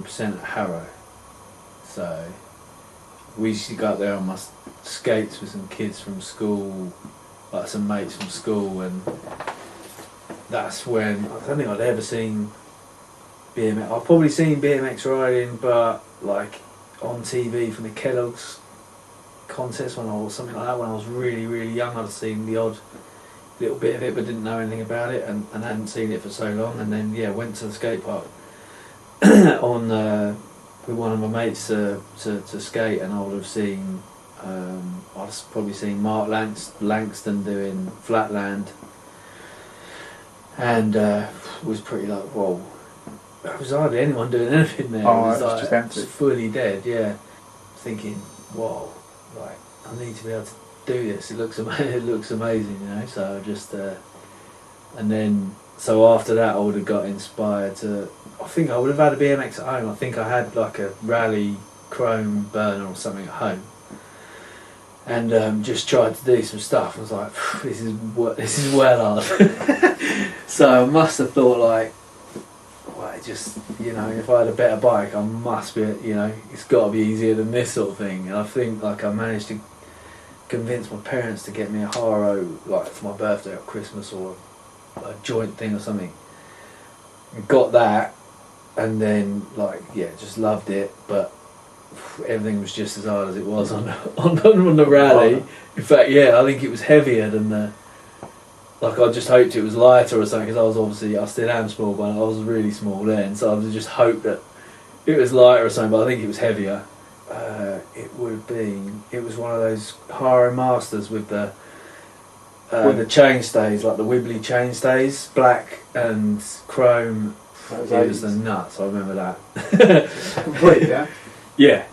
100% at Harrow. So we used to go up there on my skates with some kids from school, like some mates from school, and that's when I don't think I'd ever seen BMX. I've probably seen BMX riding, but like on TV from the Kellogg's contest when I was something like that when I was really young. I'd seen the odd little bit of it, but didn't know anything about it, and hadn't seen it for so long. And then went to the skate park on with one of my mates to skate, and I would have seen I'd probably seen Mark Langston doing Flatland, and was pretty like, whoa, there was hardly anyone doing anything there. Oh, it was like, just empty. fully dead. Yeah, thinking, whoa, like I need to be able to do this. It looks it looks amazing, you know. So I just and then so after that I would have got inspired to. I think I would have had a BMX at home. I think I had like a rally chrome burner or something at home, and just tried to do some stuff. I was like, this is well hard. So I must have thought like, well, just, you know, if I had a better bike, I must be, you know, it's got to be easier than this sort of thing. And I think like I managed to convince my parents to get me a Haro like for my birthday or Christmas or a joint thing or something. Got that, and then like just loved it, but everything was just as hard as it was on the rally. In fact, I think it was heavier than the. Like I just hoped it was lighter or something, because I still am small, but I was really small then, so I just hoped that it was lighter or something. But I think it was heavier. It was one of those Haro Masters with the chain stays, like the wibbly chain stays, black and chrome. It was the nuts. I remember that. Wait, yeah.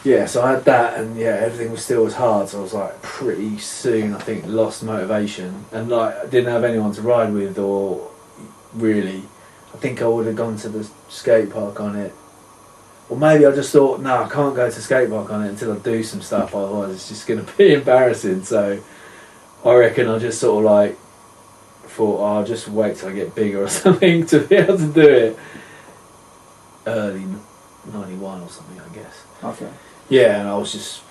Yeah, so I had that, and everything was still as hard. So I was like, pretty soon, I think, lost motivation, and like I didn't have anyone to ride with, or really. I think I would have gone to the skate park on it, or maybe I just thought, no, I can't go to skate park on it until I do some stuff. Otherwise, it's just going to be embarrassing. So I reckon I just sort of like thought, I'll just wait till I get bigger or something to be able to do it. Early '91 or something, I guess. Okay. Yeah, and I was just,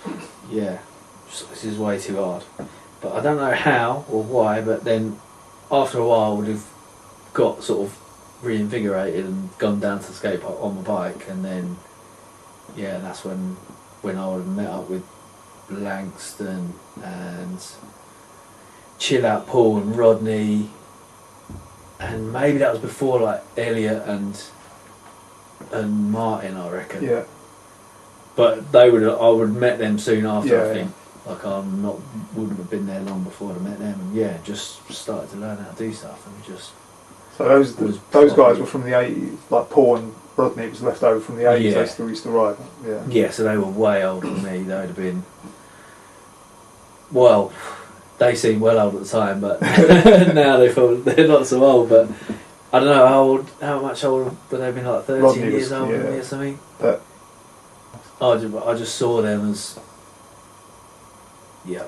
this is way too hard. But I don't know how or why, but then after a while I would have got sort of reinvigorated and gone down to the skate park on my bike, and then, that's when I would have met up with Langston and Chill Out Paul and Rodney, and maybe that was before like Elliot and Martin, I reckon. Yeah. But I would have met them soon after. I think. Yeah. Like wouldn't have been there long before I met them, and just started to learn how to do stuff, and just. So those guys were from the 80s, like Paul and Rodney was left over from the 80s. They still used to ride. Yeah. Yeah, so they were way older than me. They would have been. Well, they seemed well old at the time, but now they're not so old. But I don't know how much older, but they've been like 13 years older than me or something. But I just saw them as they've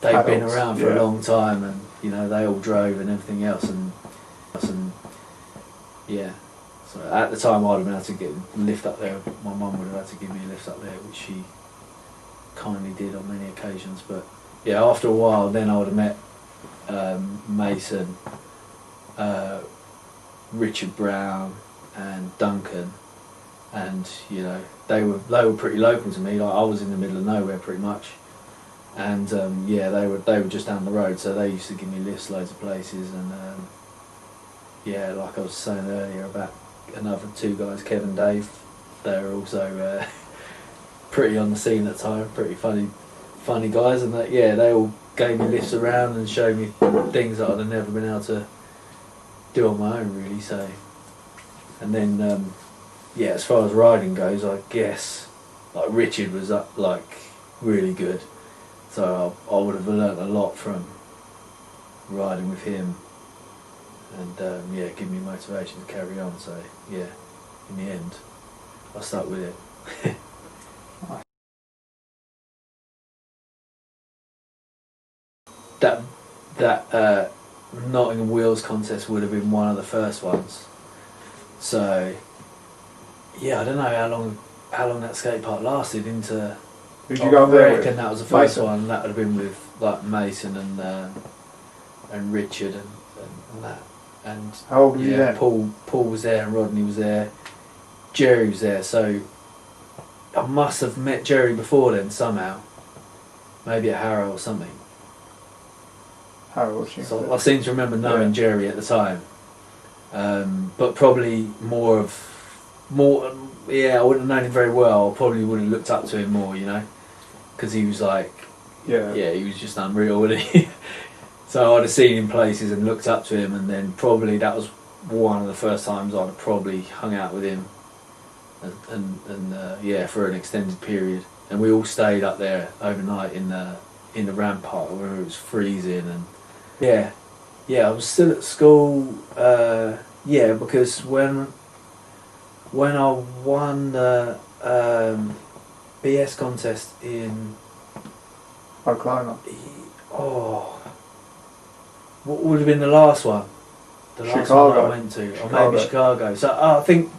adults, been around for a long time, and they all drove and everything else, and so at the time I'd have been able to get a lift up there. My mum would have had to give me a lift up there, which she kindly did on many occasions. But after a while then I would have met Mason, Richard Brown and Duncan, and they were pretty local to me. Like I was in the middle of nowhere pretty much, and they were just down the road, so they used to give me lifts loads of places. And like I was saying earlier about another two guys, Kev and Dave, they were also pretty on the scene at the time, pretty funny guys, and they all gave me lifts around and showed me things that I'd have never been able to do on my own, really. So, and then as far as riding goes, I guess like Richard was really good, so I would have learnt a lot from riding with him, and give me motivation to carry on. So in the end I stuck with it. that Nottingham Wheels contest would have been one of the first ones. So yeah, I don't know how long that skate park lasted into. Who'd you go up there I reckon with? that was the first Mason? one. That would have been with like Mason and Richard and that. And How old were you then? Paul was there and Rodney was there. Jerry was there, so I must have met Jerry before then somehow. Maybe at Harrow or something. Harrow, So I seem to remember knowing Jerry at the time. But probably I wouldn't have known him very well. I probably would have looked up to him more, you know, because he was like, he was just unreal, wasn't he? So I'd have seen him places and looked up to him, and then probably that was one of the first times I'd have probably hung out with him, and for an extended period. And we all stayed up there overnight in the rampart where it was freezing, and I was still at school. Because when I won the BS contest in Oklahoma. What would have been the last one? The last Chicago. one that I went to, or maybe Chicago. So I think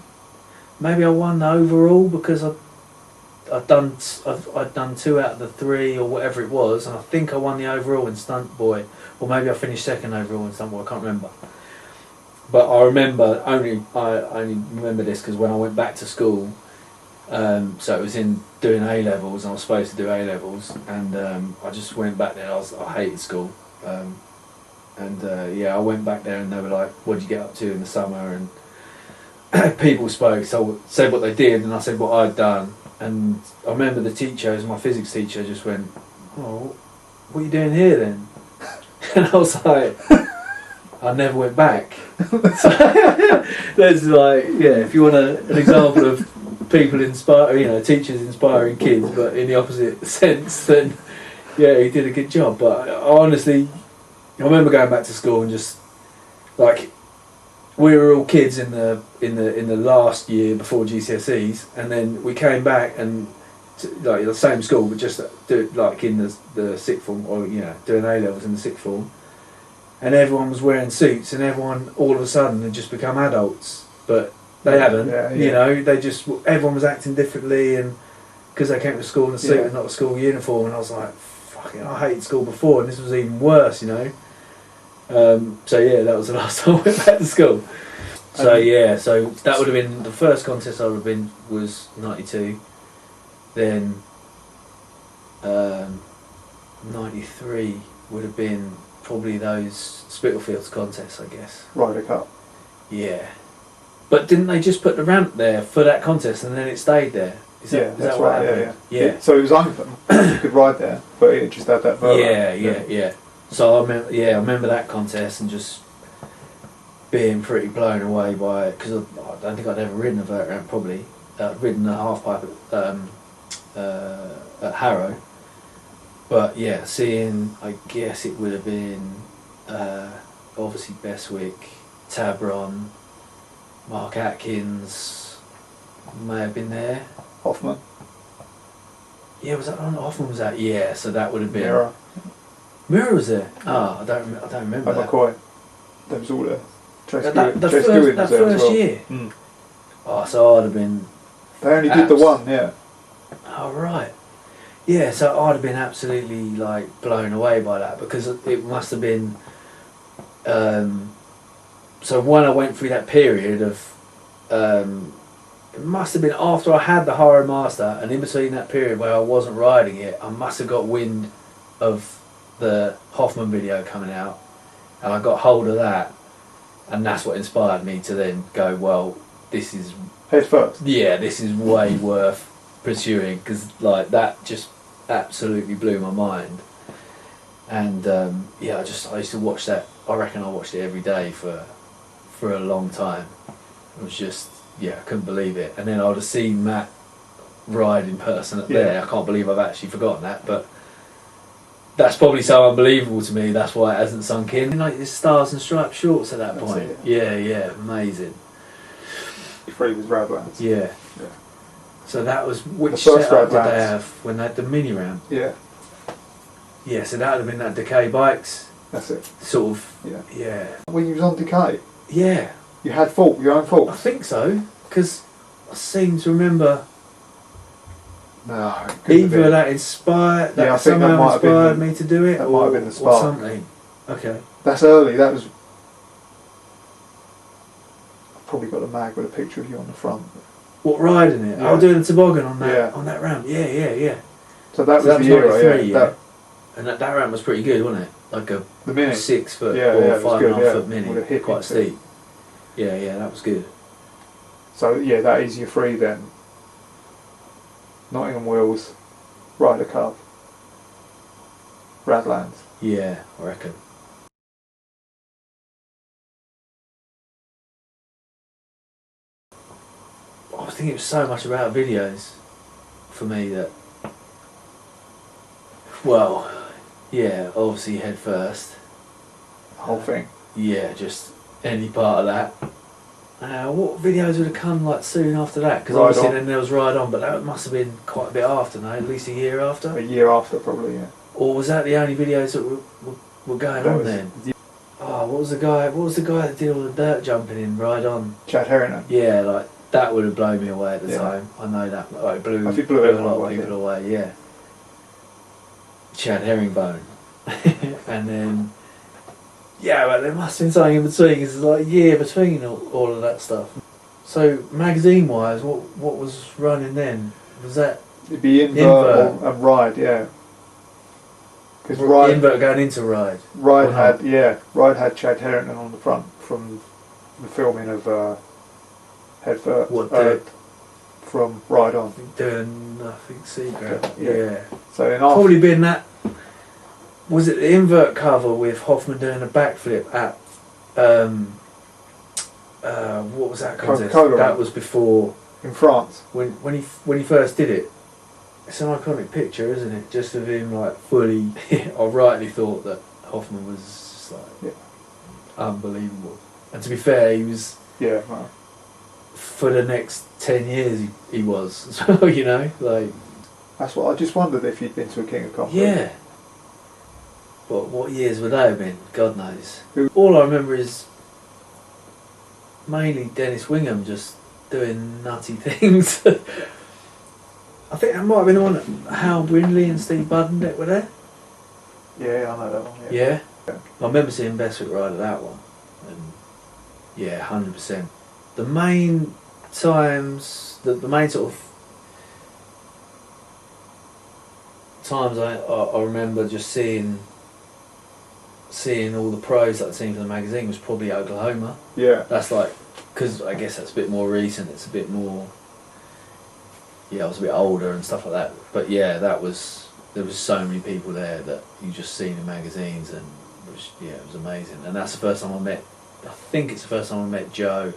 maybe I won the overall because I'd done 2 out of the 3 or whatever it was, and I think I won the overall in Stunt Boy, or maybe I finished second overall in Stunt Boy. I can't remember. But I remember I only remember this because when I went back to school, so it was in doing A levels, and I was supposed to do A levels, and I just went back there. I hated school, I went back there, and they were like, "What did you get up to in the summer?" And people spoke, so said what they did, and I said what I'd done. And I remember the teacher, my physics teacher, just went, "Oh, what are you doing here then?" And I was like, I never went back. So there's if you want an example of people teachers inspiring kids, but in the opposite sense, then he did a good job. But honestly, I remember going back to school and just we were all kids in the last year before GCSEs, and then we came back and the same school, but just do it in the sixth form, or doing A levels in the sixth form. And everyone was wearing suits, and everyone all of a sudden had just become adults, but they hadn't. Everyone was acting differently, and because they came to school in a suit and not a school uniform. And I was like, "Fucking, I hated school before, and this was even worse," that was the last time I went back to school. So that would have been the first contest I would have been was '92. Then 93 would have been probably those Spitalfields contests, I guess. Ryder Cup. Yeah. But didn't they just put the ramp there for that contest and then it stayed there? Is that what happened? Yeah. So it was open. You could ride there, but it just had that vert ramp. Yeah. So I remember that contest and just being pretty blown away by it, because I don't think I'd ever ridden a vert ramp, probably. Ridden a half pipe at Harrow. But seeing, I guess it would have been obviously Beswick, Tabron, Mark Atkins may have been there. Hoffman. Yeah, was that on? Hoffman was that? Yeah, so that would have been. Mirror was there? I don't remember that. McCoy. That was all there. That first year. Mm. Oh, so I'd have been. They only did the one, yeah. Oh right. Yeah, so I'd have been absolutely blown away by that, because it must have been. So when I went through that period of, it must have been after I had the Haro Master, and in between that period where I wasn't riding it, I must have got wind of the Hoffman video coming out, and I got hold of that, and that's what inspired me to then go, well, this is head first. Yeah, this is way worth pursuing, because that just absolutely blew my mind. And I used to watch that. I reckon I watched it every day for a long time. It was just I couldn't believe it. And then I would have seen Matt ride in person there. I can't believe I've actually forgotten that, but that's probably so unbelievable to me. That's why it hasn't sunk in. His Stars and Stripes shorts at that point. Yeah, amazing. Before he was Radlands. Yeah. So that was, which the first setup did they have when they had the mini ramp? Yeah. Yeah, so that would have been that Decay bikes. That's it. Sort of. Yeah. When you was on Decay. Yeah. You had your own faults. I think so, because I seem to remember No, it couldn't have either been. that inspired, Yeah, I that think that somehow might have been inspired the- me to do it, that or, might have been the or spark. something. Okay. That's early. That was. I've probably got a mag with a picture of you on the front. What, riding it? Yeah. Oh, doing a toboggan on that Yeah. on that ramp. Yeah. So that So was the era. 93, Yeah. That, and that ramp was pretty good, wasn't it? Like a the mini. 6 foot Yeah, or yeah, it was 5.5 good, yeah, foot mini, with a hip quite into it. steep. Yeah, that was good. So yeah, that is your 3 then. Nottingham Wheels, Ryder Cup, Radlands. Yeah, I reckon. I was thinking it was so much about videos for me that, well, yeah, obviously head first. The whole thing. Yeah, just any part of that. What videos would have come like soon after that? Because Ride obviously On. then there was Ride On, but that must have been quite a bit after, no? At least a year after? A year after, probably. Yeah. Or was that the only videos that were going That on was then? Oh, what was the guy that did all the dirt jumping in Ride On? Chad Harrington. Yeah, like that would have blown me away at the Yeah. time. I know that. Like, it blew I think blew a everyone lot of away, people yeah. away. Yeah. Chad Herringbone, and then but there must have been something in between. It's like a year between all of that stuff. So magazine wise, what was running then? Was that It'd be Invert and Ride, yeah. Because Ride, Invert going into Ride? Ride or had not? Ride had Chad Harrington on the front from the filming of Head First. What from Ride On. doing nothing secret? Yeah. Yeah. So in Probably been that. Was it the Invert cover with Hoffman doing a backflip at what was that contest? Coca-Cola That run. was before in France. when he first did it. It's an iconic picture, isn't it? Just of him like fully. I rightly thought that Hoffman was just like unbelievable. And to be fair, he was Yeah, right. for the next 10 years. He was, so you know, like That's what I just wondered if you'd been to a King of Comedy. yeah. What years would they have been? God knows. Who- All I remember is mainly Dennis Wingham just doing nutty things. I think that might have been the one that Hal Brindley and Steve Budden were there. Yeah, I know that one. Yeah. I remember seeing Bestwick ride at that one. And yeah, 100%. The main times, the main sort of times I remember just seeing all the pros that I'd seen from the magazine was probably Oklahoma. Yeah. That's like, because I guess that's a bit more recent, it's a bit more, I was a bit older and stuff like that. But yeah, there was so many people there that you just seen in magazines, and it was amazing. And that's the first time I think it's the first time I met Joe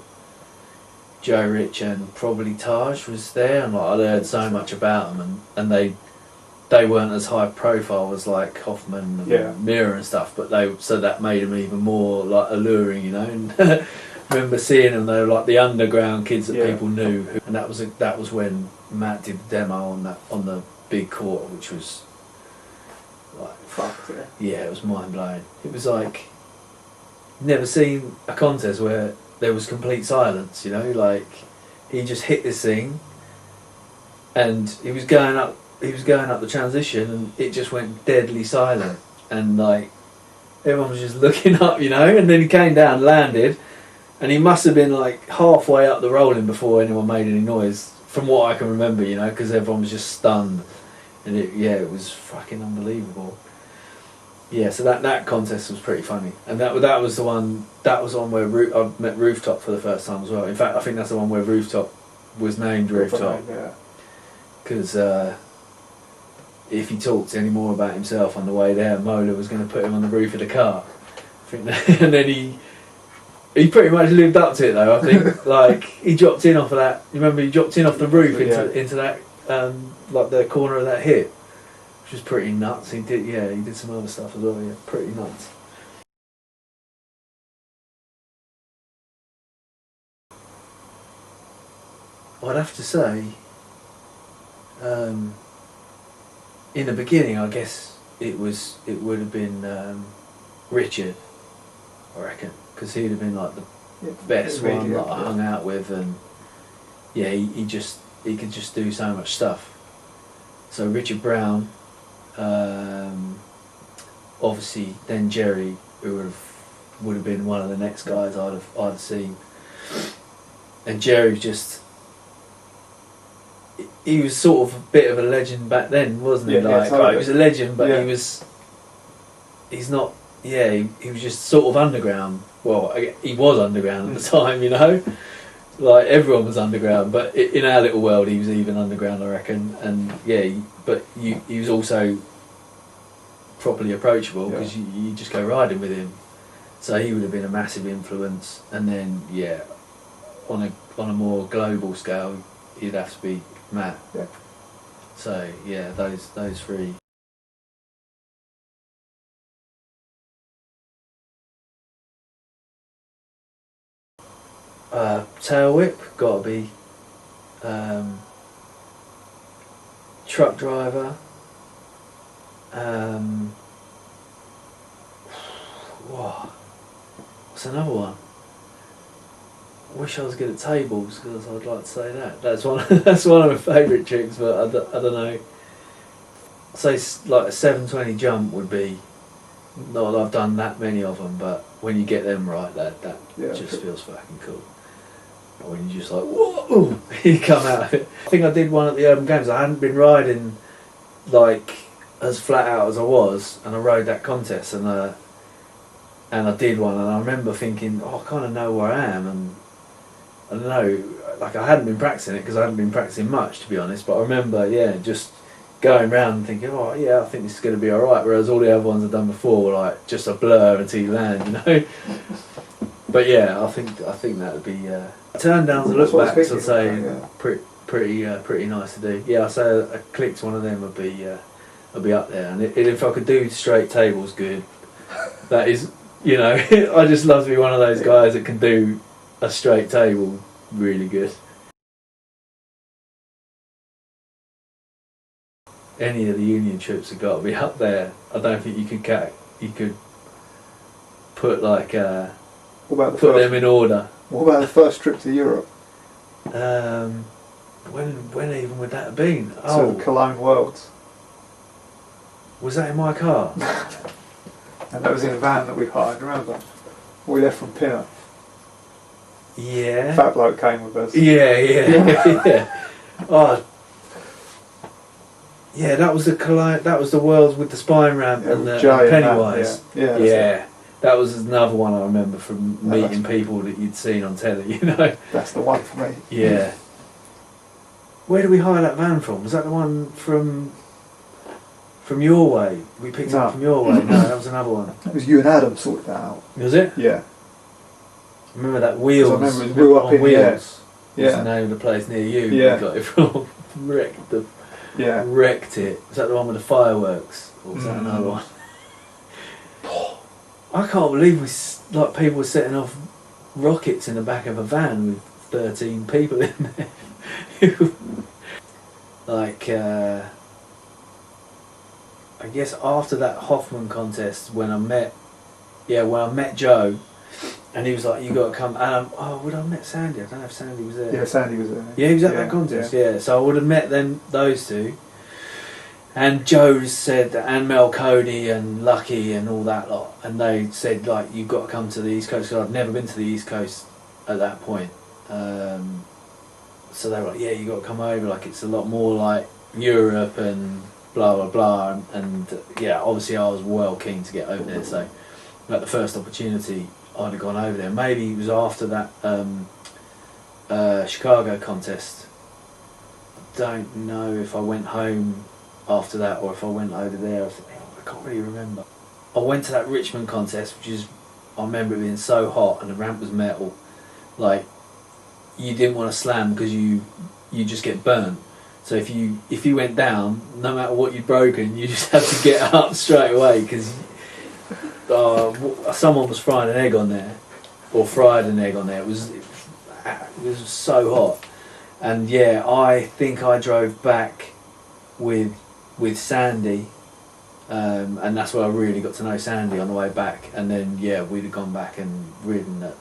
Rich, and probably Taj was there, and like I'd heard so much about them, and they weren't as high profile as like Hoffman and Mira and stuff, but so that made them even more like alluring, you know. And I remember seeing them; they were like the underground kids that people knew, and that was when Matt did the demo on the big court, which was like Fuck yeah. yeah, it was mind blowing. It was like never seen a contest where there was complete silence, you know. Like he just hit this thing, and he was going up the transition, and it just went deadly silent, and like everyone was just looking up, you know. And then he came down, landed, and he must have been like halfway up the rolling before anyone made any noise, from what I can remember, you know, because everyone was just stunned, and it was fucking unbelievable. Yeah, so that contest was pretty funny, and that was the one where I met Rooftop for the first time as well. In fact, I think that's the one where Rooftop was named Rooftop, because if he talked any more about himself on the way there, Mola was going to put him on the roof of the car. I think and then he pretty much lived up to it though. I think like he dropped in off of that. You remember he dropped in off the roof into that like the corner of that hit, which was pretty nuts. He did some other stuff as well. Yeah, pretty nuts. I'd have to say, in the beginning, I guess it would have been Richard, I reckon, because he'd have been like the best one that I hung out with, and yeah, he could just do so much stuff. So Richard Brown, obviously then Jerry, who would have been one of the next guys I'd have seen. And Jerry he was sort of a bit of a legend back then, wasn't he? He was a legend, but he's not. Yeah, he was just sort of underground. Well, he was underground at the time, you know. Like everyone was underground, but in our little world, he was even underground, I reckon. And yeah, but he was also properly approachable because you just go riding with him. So he would have been a massive influence. And then on a more global scale, he'd have to be Matt. Yeah. So yeah, those three. Tail whip, gotta be. Truck driver. What's another one? Wish I was good at tables because I'd like to say that. That's one. That's one of my favourite tricks, but I don't know. I'd say like a 720 jump would be. Not that I've done that many of them, but when you get them right, that just feels fucking cool. When you just like, whoa, you come out of it. I think I did one at the Urban Games. I hadn't been riding like as flat out as I was, and I rode that contest, and I did one, and I remember thinking, I kind of know where I am, and I don't know, like I hadn't been practicing it because I hadn't been practicing much, to be honest. But I remember, just going around and thinking, I think this is going to be all right. Whereas all the other ones I've done before were like just a blur until you land, you know. But yeah, I think that would be turn downs and look backs. I'd say pretty nice to do. Yeah, I say a click to one of them would be up there. And if I could do straight tables, good. That is, you know, I just love to be one of those guys that can do a straight table really good. Any of the Union trips have got to be up there. I don't think you could put like put them in order. What about the first trip to Europe? When even would that have been? To Cologne Worlds. Was that in my car? And that was in a van that we hired, remember? We left from Pinner. Yeah. Fat bloke came with us. Yeah. Yeah. Oh. Yeah, that was the Worlds with the spine ramp and the Pennywise. Yeah. That was another one I remember from meeting people that you'd seen on telly, you know. That's the one for me. Yeah. Where did we hire that van from? Was that the one from your way? We picked it up from your way. No, that was another one. It was you and Adam sorted that out. Was it? Yeah. Remember that Wheels? I remember it was up in Wheels. Yeah. Was the name of the place near you? Yeah. We got it from. Wrecked it. Was that the one with the fireworks? Or was that another one? I can't believe people were setting off rockets in the back of a van with 13 people in there. I guess after that Hoffman contest, when I met Joe, and he was like, "You got to come." And would I have met Sandy? I don't know if Sandy was there. Yeah, Sandy was there. Yeah, he was at that contest. Yeah, so I would have met those two. And Joe said, and Mel Cody and Lucky and all that lot, and they said like, "You've got to come to the East Coast," because I'd never been to the East Coast at that point. So they were like, "Yeah, you got to come over. Like it's a lot more like Europe and blah blah blah." And obviously I was well keen to get over there. So at the first opportunity, I'd have gone over there. Maybe it was after that Chicago contest. I don't know if I went home after that or if I went over there. I can't really remember. I went to that Richmond contest, I remember it being so hot and the ramp was metal. Like, you didn't want to slam because you just get burnt. So if you went down, no matter what you'd broken, you just had to get up straight away because someone was frying an egg on there, or fried an egg on there. It was so hot, and I think I drove back with Sandy, and that's where I really got to know Sandy on the way back. And then we'd have gone back and ridden at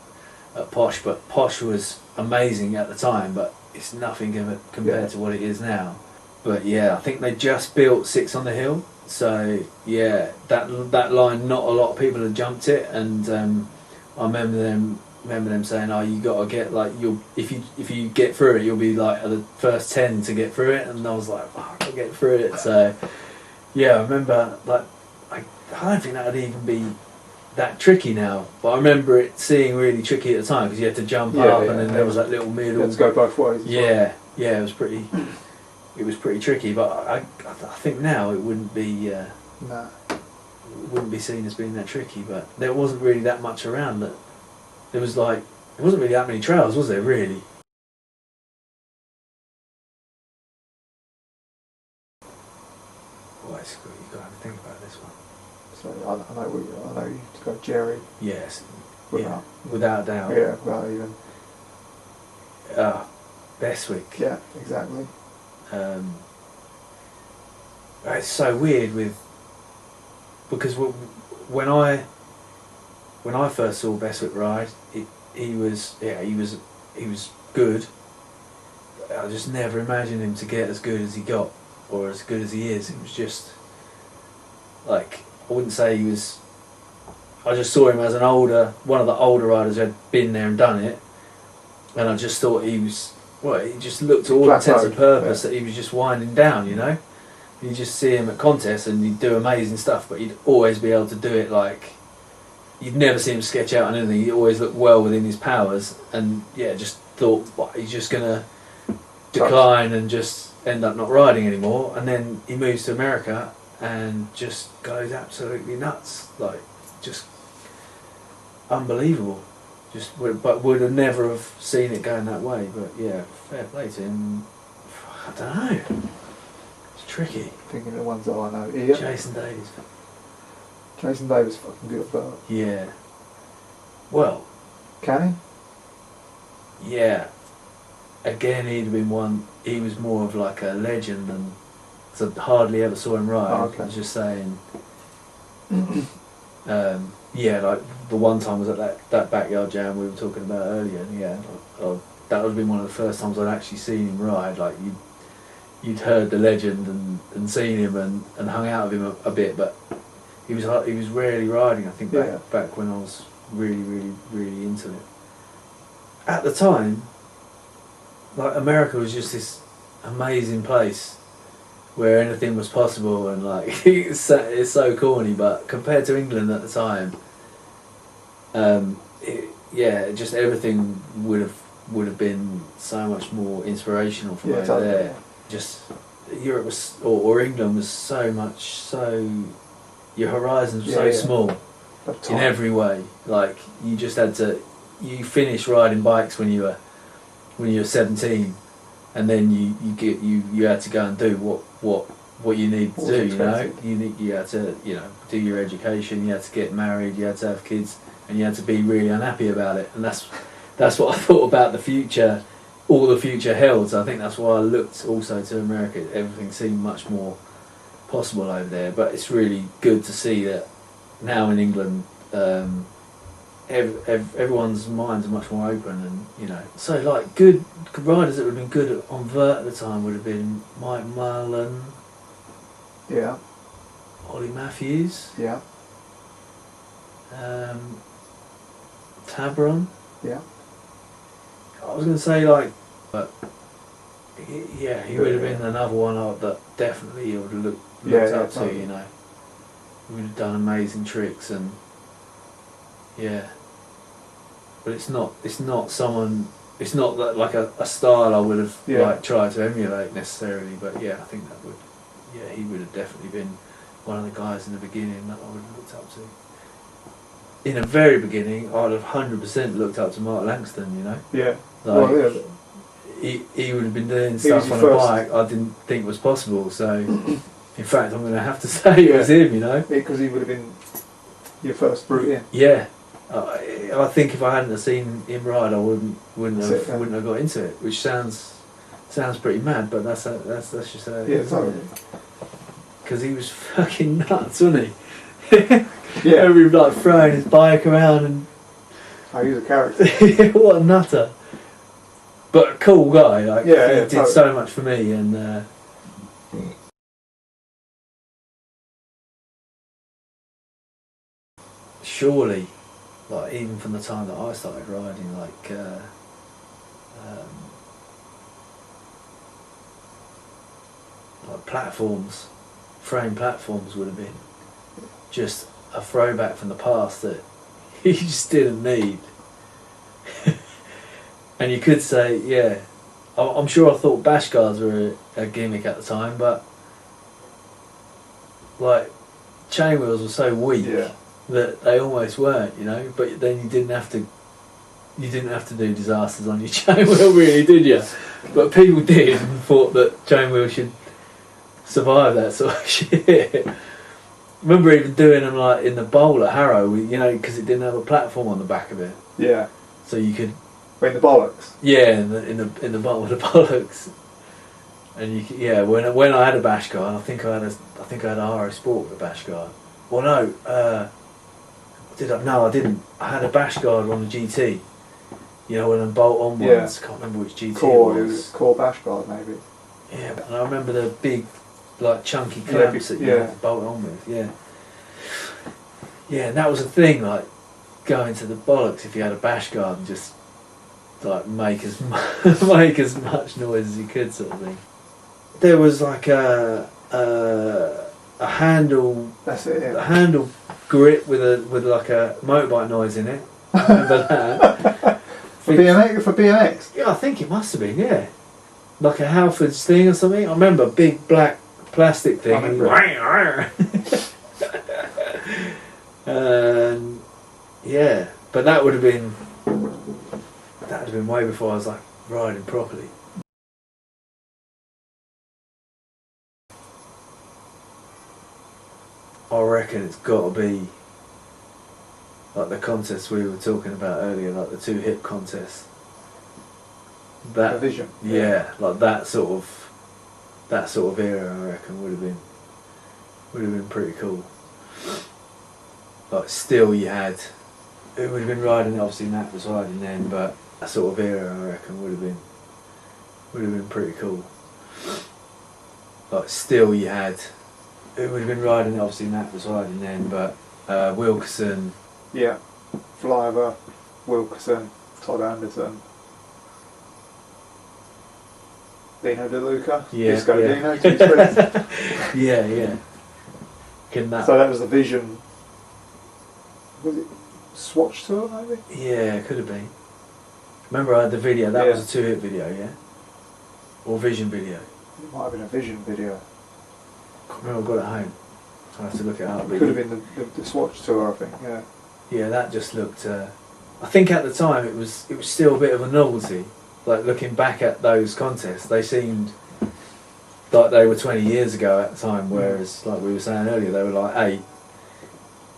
Posh, but Posh was amazing at the time, but it's nothing compared to what it is now. But yeah, I think they just built 6 on the Hill, so yeah, that line, not a lot of people had jumped it, and I remember them saying, "Oh, you got to get like if you get through it, you'll be like the first 10 to get through it," and I was like, "Fuck, I'll get through it." So yeah, I remember like I don't think that would even be that tricky now, but I remember it seeming really tricky at the time because you had to jump up, and then there was that little middle. Let's go both ways. Yeah, it was pretty. It was pretty tricky, but I think now it wouldn't be. Nah. It wouldn't be seen as being that tricky, but there wasn't really that much around that. There wasn't really that many trails, was there? Really. Well, you've got to have a think about this one. So I know you to go Jerry. Yes. Without a doubt. Yeah, without even. Bestwick. Yeah, exactly. It's so weird because when I first saw Bestwick ride, he was good. I just never imagined him to get as good as he got, or as good as he is. It was just like, I wouldn't say he was. I just saw him as one of the older riders who had been there and done it, and I just thought he was. Well, he just looked to all intents and purpose that he was just winding down, you know. You just see him at contests and he'd do amazing stuff, but he'd always be able to do it like you'd never see him sketch out on anything. He always looked well within his powers, and yeah, just thought, what, he's just gonna decline and just end up not riding anymore. And then he moves to America and just goes absolutely nuts, like just unbelievable. But would have never have seen it going that way. But yeah, fair play to him. I don't know. It's tricky. Thinking of the ones that I know. Ian. Jason Davies. Jason Davies fucking good at that. Yeah. Well. Can he? Yeah. Again, he'd have been one. He was more of like a legend than. So hardly ever saw him ride. Oh, okay. I was just saying. Yeah, like the one time was at that backyard jam we were talking about earlier. Yeah, that would have been one of the first times I'd actually seen him ride. Like you'd heard the legend and seen him and hung out with him a bit, but he was rarely riding. I think back when I was really into it. At the time, like America was just this amazing place where anything was possible, and like it's so corny, but compared to England at the time, just everything would have been so much more inspirational from over there. Yeah. Just Europe was or England was your horizons were so small in every way. Like you just had to finish riding bikes when you were 17. And then you had to go and do what you need to do, you know. You had to do your education. You had to get married. You had to have kids, and you had to be really unhappy about it. And that's what I thought about the future. All the future held. So I think that's why I looked also to America. Everything seemed much more possible over there. But it's really good to see that now in England. Everyone's minds are much more open, and so like good riders that would have been good on vert at the time would have been Mike Mullen, Ollie Matthews, Tabron. I was going to say but he would have been another one that definitely you would have looked up to. He would have done amazing tricks and. Yeah, but it's not that like a style I would have like tried to emulate necessarily. But yeah, I think he would have definitely been one of the guys in the beginning that I would have looked up to. In the very beginning, I'd have 100% looked up to Mark Langston. Yeah. Like, he would have been doing stuff on a bike I didn't think was possible. So, in fact, I'm going to have to say it was him. Because he would have been your first route in. Yeah. I think if I hadn't have seen him ride, I wouldn't have got into it, which sounds pretty mad, but that's just how it is. Totally. Because he was fucking nuts, wasn't he? Every like throwing his bike around and. Oh, he was a character. What a nutter! but a cool guy. Like he did totally. so much for me, and surely, like even from the time that I started riding, like platforms, frame platforms would have been just a throwback from the past that you just didn't need. And you could say, yeah, I'm sure I thought bash guards were a gimmick at the time, but like chain wheels were so weak that they almost weren't, you know. But then you didn't have to do disasters on your chain wheel, really, did you? But people did and thought that chain wheels should survive that sort of shit. I remember even doing them like in the bowl at Harrow, you know, because it didn't have a platform on the back of it. Yeah. So you could. In the bollocks. Yeah, in the bottom of the bollocks. And you could, when I had a bash guard, I think I had a Haro Sport with a bash guard. Well, no, did I? No, I didn't. I had a bash guard on the GT. You know, when I bolt on ones. I can't remember which GT it was. Core bash guard, maybe. Yeah, and I remember the big, like chunky clamps that you had to bolt on with. Yeah. Yeah, and that was a thing. Like going to the bollocks if you had a bash guard and just like make as much noise as you could, sort of thing. There was like a handle. That's it. Yeah. A handle grip with like a motorbike noise in it. Remember that? For BMX? Yeah, I think it must have been. Yeah, like a Halford's thing or something. I remember a big black plastic thing. And yeah, but that would have been way before I was like riding properly. I reckon it's got to be like the contests we were talking about earlier, like the 2 hip contests. That the vision. Yeah, like that sort of era. I reckon would have been pretty cool. Like still, you had. It would have been riding. Obviously, Nat was riding then, but that sort of era, I reckon, would have been pretty cool. Like still, you had. It would have been riding. Obviously, Nat was riding then, but Wilkerson. Yeah, Flyover, Wilkerson, Todd Anderson, Dino DeLuca, Disco Dino, 2 trees. Yeah. So that was the Vision. Was it Swatch Tour, maybe? Yeah, it could have been. Remember I had the video, that was a 2 hit video, yeah? Or Vision video. It might have been a Vision video. I can't remember, I got it home. I have to look it up. It could have been the Swatch Tour, I think, yeah. Yeah, that just looked... I think at the time it was still a bit of a novelty. Like looking back at those contests, they seemed like they were 20 years ago at the time, whereas like we were saying earlier, they were like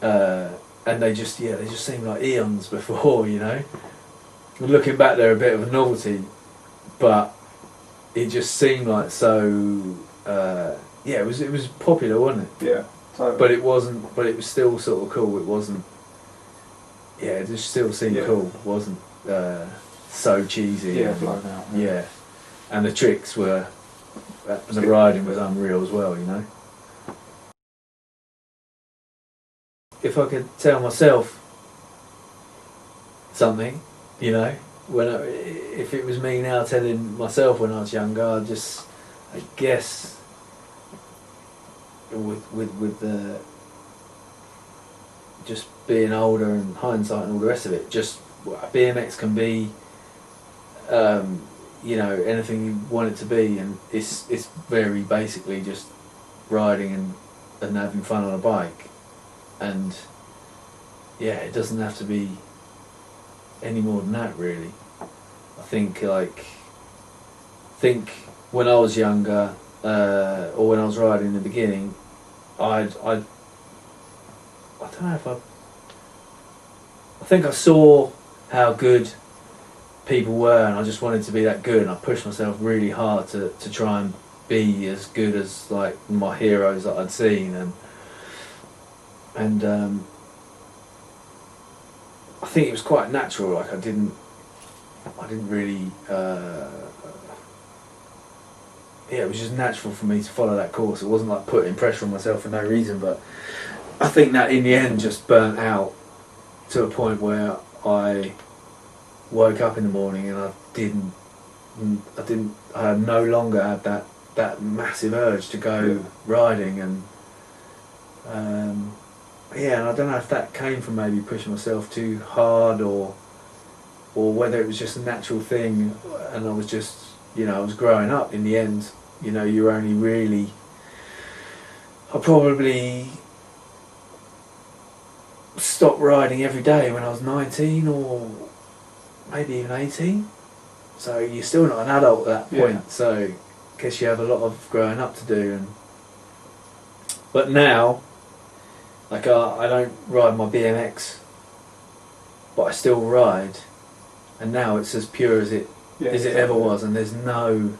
8. And they just seemed like eons before, you know. Looking back, they're a bit of a novelty, but it just seemed like so. It was popular, wasn't it? Yeah, totally. But it wasn't. But it was still sort of cool. It wasn't. Yeah, it just still seemed cool. It wasn't so cheesy. Yeah, blown out. Yeah, and the tricks were. The riding was unreal as well, you know. If I could tell myself something, you know, if it was me now telling myself when I was younger, I guess, with the just being older and hindsight and all the rest of it, just BMX can be, you know, anything you want it to be, and it's very basically just riding and having fun on a bike. And yeah, it doesn't have to be any more than that, really. I think when I was younger, or when I was riding in the beginning, I don't know if I think I saw how good people were, and I just wanted to be that good, and I pushed myself really hard to try and be as good as like my heroes that I'd seen, and I think it was quite natural. Like I didn't I didn't really. Yeah, it was just natural for me to follow that course. It wasn't like putting pressure on myself for no reason, but I think that in the end just burnt out to a point where I woke up in the morning and I no longer had that massive urge to go riding, and yeah, and I don't know if that came from maybe pushing myself too hard, or whether it was just a natural thing, and I was just, I was growing up in the end. You're only really, I probably stopped riding every day when I was 19 or maybe even 18. So you're still not an adult at that point. So I guess you have a lot of growing up to do. But now, like I don't ride my BMX, but I still ride, and now it's as pure as it ever was, and there's no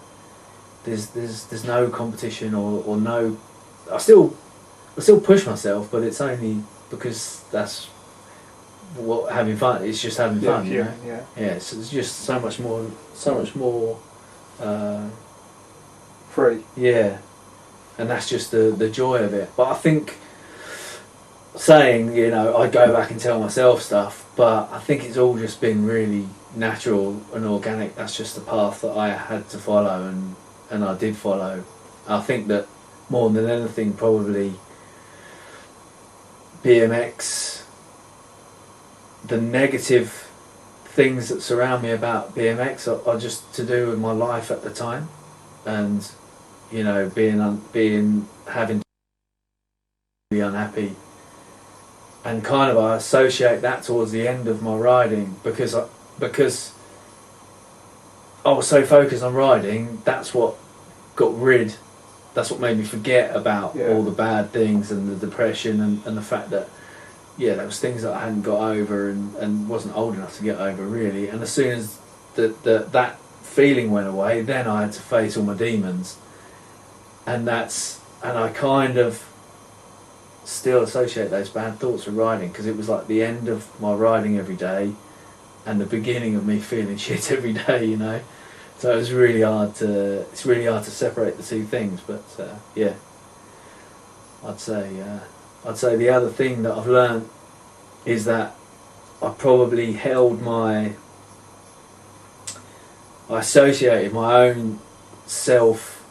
competition or no. I still push myself, but it's only because that's what having fun. It's just having fun, Yeah. It's just so much more free. Yeah, and that's just the joy of it. But I think saying, I go back and tell myself stuff, but I think it's all just been really natural and organic. That's just the path that I had to follow, and I did follow. I think that more than anything, probably BMX, the negative things that surround me about BMX are just to do with my life at the time, and having to be unhappy, and kind of I associate that towards the end of my riding because I was so focused on riding. That's what made me forget about all the bad things and the depression and the fact that there was things that I hadn't got over and wasn't old enough to get over really. And as soon as that feeling went away, then I had to face all my demons, and I kind of still associate those bad thoughts with riding, because it was like the end of my riding every day and the beginning of me feeling shit every day, So it's really hard to separate the two things. But I'd say the other thing that I've learned is that I probably I associated my own self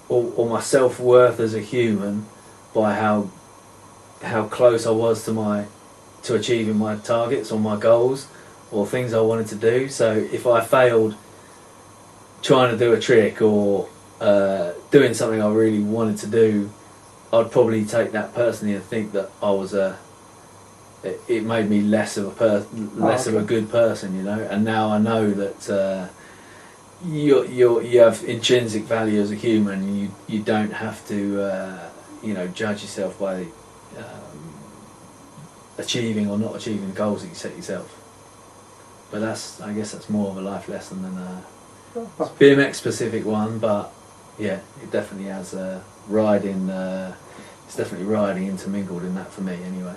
or my self-worth as a human by how close I was to achieving my targets or my goals or things I wanted to do. So if I failed trying to do a trick or doing something I really wanted to do, I'd probably take that personally and think that I was it made me less of a good person, And now I know that you have intrinsic value as a human. You don't have to judge yourself by achieving or not achieving the goals that you set yourself. But I guess that's more of a life lesson than a BMX specific one. But it definitely has riding. It's definitely riding intermingled in that for me anyway.